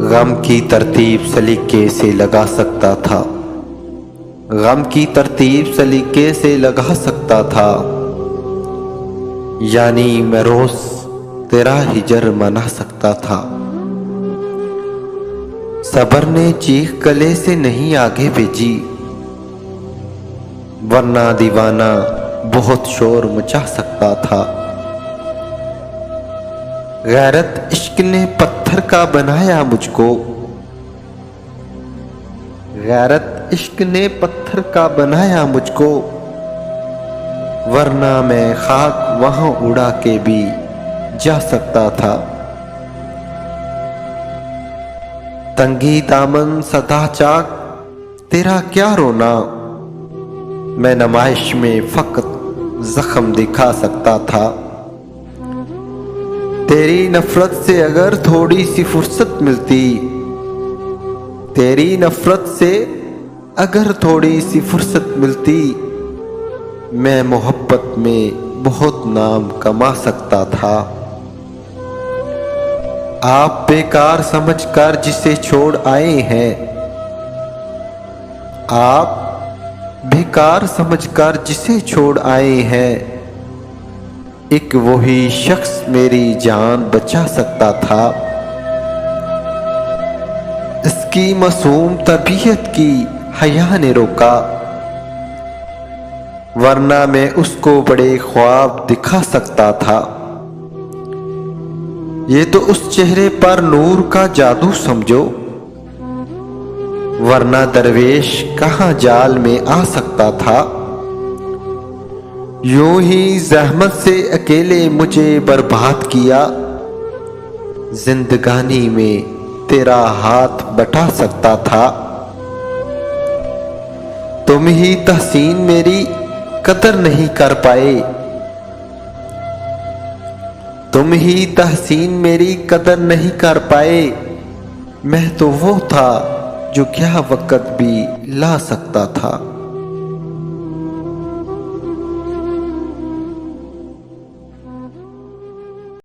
गम की तरतीब सलीके से लगा सकता था, गम की तरतीब सलीके से लगा सकता था। यानी मैं रोज तेरा हिजर मना सकता था। सबर ने चीख गले से नहीं आगे भेजी, वरना दीवाना बहुत शोर मचा सकता था। गैरत इश्क ने पत्थर का बनाया मुझको, गैरत इश्क ने पत्थर का बनाया मुझको, वरना मैं खाक वहां उड़ा के भी जा सकता था। तंगी दामन सदा चाक तेरा क्या रोना, मैं नमाइश में फकत जख्म दिखा सकता था। तेरी नफरत से अगर थोड़ी सी फुर्सत मिलती, तेरी नफरत से अगर थोड़ी सी फुर्सत मिलती, मैं मोहब्बत में बहुत नाम कमा सकता था। आप बेकार समझकर जिसे छोड़ आए हैं, आप बेकार समझकर जिसे छोड़ आए हैं, एक वही शख्स मेरी जान बचा सकता था। इसकी मासूम तबीयत की हया ने रोका, वरना मैं उसको बड़े ख्वाब दिखा सकता था। ये तो उस चेहरे पर नूर का जादू समझो, वरना दरवेश कहां जाल में आ सकता था। यूं ही जहमत से अकेले मुझे बर्बाद किया, जिंदगानी में तेरा हाथ बटा सकता था। तुम ही तहसीन मेरी कदर नहीं कर पाए, तुम ही तहसीन मेरी कदर नहीं कर पाए। मैं तो वो था जो क्या वक़्त भी ला सकता था।